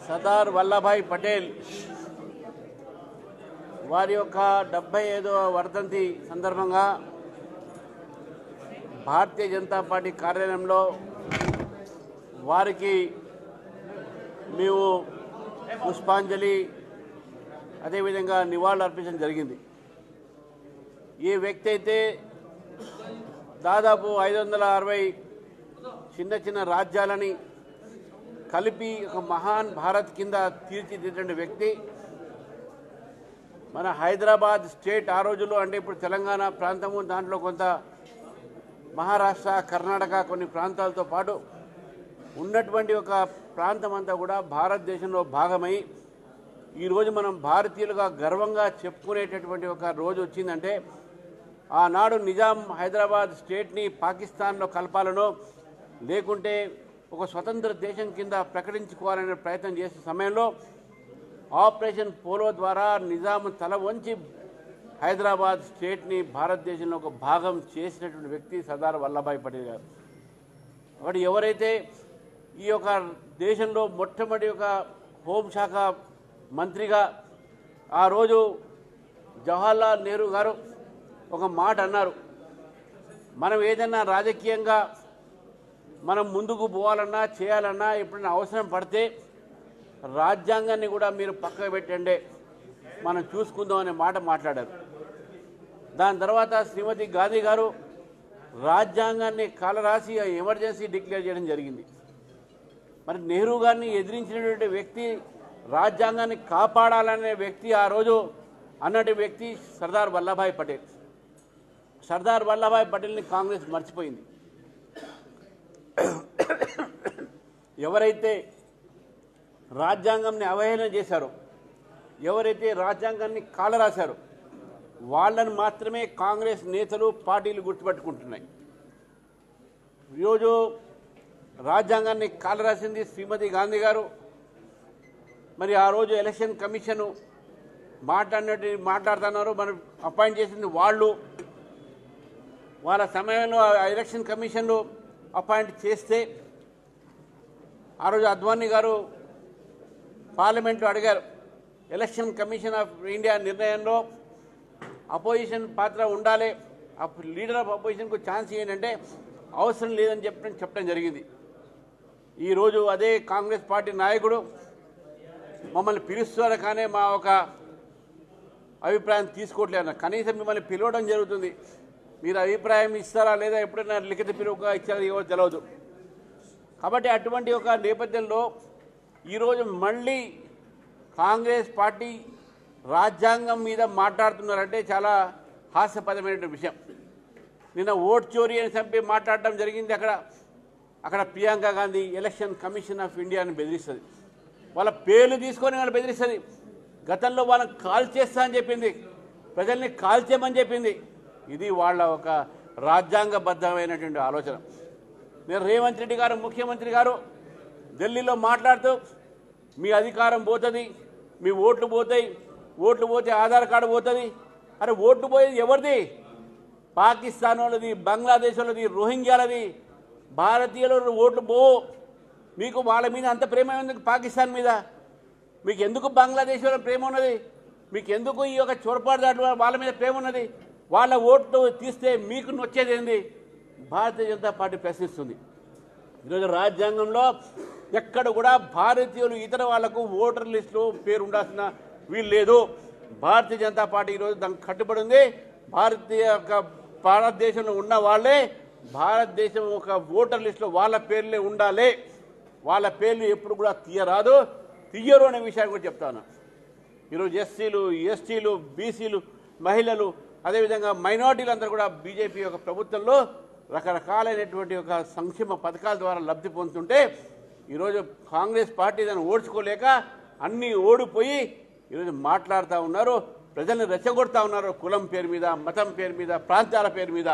సర్దార్ వల్లభాయ్ పటేల్ వారి యొక్క 75వ వర్ధంతి సందర్భంగా భారతీయ జనతా పార్టీ కార్యాలయంలో వారికి మేము పుష్పాంజలి అదేవిధంగా నివాళులు అర్పించడం జరిగింది. ఈ వ్యక్తి అయితే దాదాపు 560 చిన్న చిన్న రాజ్యాలని కలిపి ఒక మహాన్ భారత్ కింద తీర్చిదిద్దిన వ్యక్తి. మన హైదరాబాద్ స్టేట్ ఆ రోజుల్లో అంటే ఇప్పుడు తెలంగాణ ప్రాంతము, దాంట్లో కొంత మహారాష్ట్ర, కర్ణాటక కొన్ని ప్రాంతాలతో పాటు ఉన్నటువంటి ఒక ప్రాంతం అంతా కూడా భారతదేశంలో భాగమై ఈరోజు మనం భారతీయులుగా గర్వంగా చెప్పుకునేటటువంటి ఒక రోజు వచ్చిందంటే ఆనాడు నిజాం హైదరాబాద్ స్టేట్ని పాకిస్తాన్లో కలపాలనో లేకుంటే ఒక స్వతంత్ర దేశం కింద ప్రకటించుకోవాలనే ప్రయత్నం చేసే సమయంలో ఆపరేషన్ పోలో ద్వారా నిజాం తల వంచి హైదరాబాద్ స్టేట్ని భారతదేశంలో ఒక భాగం చేసినటువంటి వ్యక్తి సర్దార్ వల్లభాయ్ పటేల్ గారు. కాబట్టి ఎవరైతే ఈ యొక్క దేశంలో మొట్టమొదటి ఒక హోంశాఖ మంత్రిగా ఆ రోజు జవహర్లాల్ నెహ్రూ గారు ఒక మాట అన్నారు, మనం ఏదైనా రాజకీయంగా మనం ముందుకు పోవాలన్నా చేయాలన్నా ఎప్పుడైనా అవసరం పడితే రాజ్యాంగాన్ని కూడా మీరు పక్కకు పెట్టండి, మనం చూసుకుందాం అనే మాట మాట్లాడారు. దాని తర్వాత శ్రీమతి గాంధీ గారు రాజ్యాంగాన్ని కాలరాసి ఎమర్జెన్సీ డిక్లేర్ చేయడం జరిగింది. మరి నెహ్రూ గారిని ఎదిరించినటువంటి వ్యక్తి, రాజ్యాంగాన్ని కాపాడాలనే వ్యక్తి ఆ రోజు అన్నటి వ్యక్తి సర్దార్ వల్లభాయ్ పటేల్. సర్దార్ వల్లభాయ్ పటేల్ని కాంగ్రెస్ మర్చిపోయింది. ఎవరైతే రాజ్యాంగాన్ని అవహేళన చేశారో, ఎవరైతే రాజ్యాంగాన్ని కాలరాశారో వాళ్ళని మాత్రమే కాంగ్రెస్ నేతలు, పార్టీలు గుర్తుపెట్టుకుంటున్నాయి. ఈరోజు రాజ్యాంగాన్ని కాలరాసింది శ్రీమతి గాంధీ గారు. మరి ఆ రోజు ఎలక్షన్ కమిషను మాట్లాడుతున్నారు, మనం అపాయింట్ చేసింది వాళ్ళు. వాళ్ళ సమయంలో ఎలక్షన్ కమిషన్లు అపాయింట్ చేస్తే ఆ రోజు అద్వానీ గారు పార్లమెంట్లో అడిగారు, ఎలక్షన్ కమిషన్ ఆఫ్ ఇండియా నిర్ణయంలో అపోజిషన్ పాత్ర ఉండాలి, లీడర్ ఆఫ్ అపోజిషన్కు ఛాన్స్ ఏంటంటే అవసరం లేదని చెప్పడం జరిగింది. ఈరోజు అదే కాంగ్రెస్ పార్టీ నాయకుడు మమ్మల్ని పిలుస్తారు కానీ మా ఒక అభిప్రాయం తీసుకోవట్లేదు. కనీసం మిమ్మల్ని పిలవడం జరుగుతుంది, మీరు అభిప్రాయం ఇస్తారా లేదా, ఎప్పుడైనా లిఖిత పిలువుగా ఇచ్చారా ఏవో తెలియదు. కాబట్టి అటువంటి ఒక నేపథ్యంలో ఈరోజు మళ్ళీ కాంగ్రెస్ పార్టీ రాజ్యాంగం మీద మాట్లాడుతున్నారంటే చాలా హాస్యపదమైన విషయం. నిన్న ఓట్ చోరీ అని చంపి మాట్లాడటం జరిగింది. అక్కడ Priyanka Gandhi election commission of India అని బెదిరిస్తుంది, వాళ్ళ పేర్లు తీసుకొని వాళ్ళు బెదిరిస్తుంది. గతంలో వాళ్ళని కాల్ చేస్తా అని చెప్పింది, ప్రజల్ని కాల్ చేయమని చెప్పింది. ఇది వాళ్ళ ఒక రాజ్యాంగబద్ధమైనటువంటి ఆలోచన. నేను రేవంత్ రెడ్డి గారు ముఖ్యమంత్రి గారు ఢిల్లీలో మాట్లాడుతూ మీ అధికారం పోతుంది, మీ ఓట్లు పోతాయి, ఓట్లు పోతే ఆధార్ కార్డు పోతుంది. అరే ఓట్లు పోయేది ఎవరిది? పాకిస్తాన్ వాళ్ళది, బంగ్లాదేశ్ వాళ్ళది, రోహింగ్యాలది. భారతీయులు ఓట్లు పోవు. మీకు వాళ్ళ మీద అంత ప్రేమ ఉంది పాకిస్తాన్ మీద, మీకు ఎందుకు బంగ్లాదేశ్ వాళ్ళ ప్రేమ ఉన్నది? మీకు ఎందుకు ఈ యొక్క చొరపాటు వాళ్ళ మీద ప్రేమ ఉన్నది? వాళ్ళ ఓట్లు తీస్తే మీకు నొచ్చేది ఏంది? భారతీయ జనతా పార్టీ ప్రశ్నిస్తుంది. ఈరోజు రాజ్యాంగంలో ఎక్కడ కూడా భారతీయులు ఇతర వాళ్లకు ఓటర్ లిస్టులో పేరు ఉండాల్సిన వీలు లేదు. భారతీయ జనతా పార్టీ ఈరోజు దానికి కట్టుబడి ఉంది. భారతదేశంలో ఉన్న వాళ్ళే భారతదేశం ఒక ఓటర్ లిస్టులో వాళ్ళ పేర్లే ఉండాలి. వాళ్ళ పేర్లు ఎప్పుడు కూడా తీయరు అనే విషయాన్ని కూడా చెప్తాను. ఈరోజు ఎస్సీలు, ఎస్టీలు, బీసీలు, మహిళలు, అదేవిధంగా మైనార్టీలు అందరూ కూడా బీజేపీ యొక్క ప్రభుత్వంలో రకరకాలైనటువంటి ఒక సంక్షేమ పథకాల ద్వారా లబ్ధి పొందుతుంటే ఈరోజు కాంగ్రెస్ పార్టీ దాన్ని ఓడ్చుకోలేక అన్నీ ఓడిపోయి ఈరోజు మాట్లాడుతూ ఉన్నారు, ప్రజల్ని రెచ్చగొడతా ఉన్నారు కులం పేరు మీద, మతం పేరు మీద, ప్రాంతాల పేరు మీద.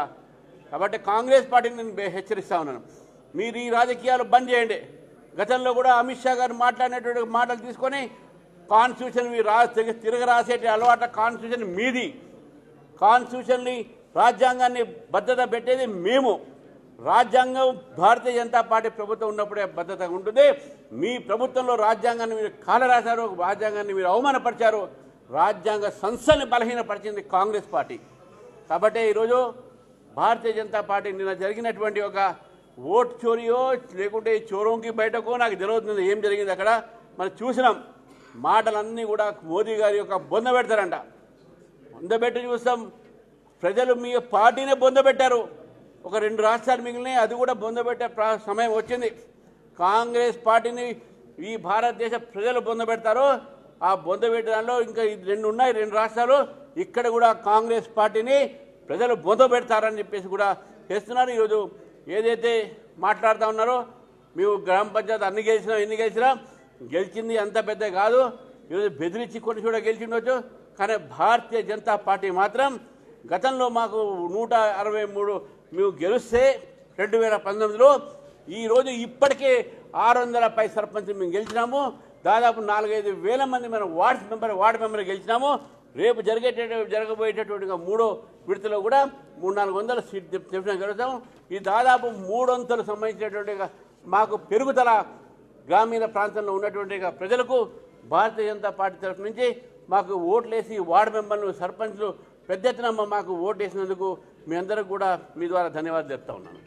కాబట్టి కాంగ్రెస్ పార్టీని నేను హెచ్చరిస్తూ ఉన్నాను, మీరు ఈ రాజకీయాలు బంద్ చేయండి. గతంలో కూడా అమిత్ షా గారు మాట్లాడినటువంటి మాటలు తీసుకొని కాన్స్టిట్యూషన్ తిరగ రాసేటి అలవాట కాన్స్టిట్యూషన్ మీది, కాన్స్టిట్యూషన్ని రాజ్యాంగాన్ని భద్రత పెట్టేది మేము. రాజ్యాంగం భారతీయ జనతా పార్టీ ప్రభుత్వం ఉన్నప్పుడే భద్రతగా ఉంటుంది. మీ ప్రభుత్వంలో రాజ్యాంగాన్ని మీరు కాలరాశారు, రాజ్యాంగాన్ని మీరు అవమానపరిచారు, రాజ్యాంగ సంస్థల్ని బలహీనపరిచింది కాంగ్రెస్ పార్టీ. కాబట్టి ఈరోజు భారతీయ జనతా పార్టీ నిన్న జరిగినటువంటి ఒక ఓట్ చోరీయో లేకుంటే చోరోంకి బయటకో నాకు తెలియదు ఏం జరిగింది అక్కడ. మనం చూసినాం మాటలన్నీ కూడా మోదీ గారి యొక్క బొంద పెడతారంట. బొందబెట్టి చూస్తాం, ప్రజలు మీ పార్టీనే బొందబెట్టారు. ఒక 2 రాష్ట్రాలు మిగిలినాయి, అది కూడా బొందబెట్టే సమయం వచ్చింది. కాంగ్రెస్ పార్టీని ఈ భారతదేశ ప్రజలు బొందబెడతారు. ఆ బొందబెట్టడంలో ఇంకా 2 ఉన్నాయి, 2 రాష్ట్రాలు. ఇక్కడ కూడా కాంగ్రెస్ పార్టీని ప్రజలు బొందబెడతారని చెప్పేసి కూడా చేస్తున్నారు. ఈరోజు ఏదైతే మాట్లాడుతూ ఉన్నారో, మేము గ్రామ పంచాయతీ అన్ని గెలిచినా ఎన్ని గెలిచినా గెలిచింది అంత పెద్ద కాదు. ఈరోజు బెదిరించి కొన్ని కూడా గెలిచిండొచ్చు, కానీ భారతీయ జనతా పార్టీ మాత్రం గతంలో మాకు 163 మేము గెలిస్తే 2019లో, ఈరోజు ఇప్పటికే 600 పై సర్పంచ్ మేము గెలిచినాము. దాదాపు 4-5 వేల మంది మనం వార్డు మెంబర్ గెలిచినాము. రేపు జరగబోయేటటువంటి 3వ విడతలో కూడా 300-400 సీట్లు తెప్పడం జరుగుతాము. ఇది దాదాపు 300 సంబంధించినటువంటి మాకు పెరుగుదల గ్రామీణ ప్రాంతంలో ఉన్నటువంటి ప్రజలకు భారతీయ జనతా పార్టీ తరఫు నుంచి మాకు ఓట్లేసి వార్డు మెంబర్లు సర్పంచ్లు పెద్ద ఎత్తున మాకు ఓటు వేసినందుకు మీ అందరికి కూడా మీ ద్వారా ధన్యవాదాలు చెప్తా ఉన్నాను.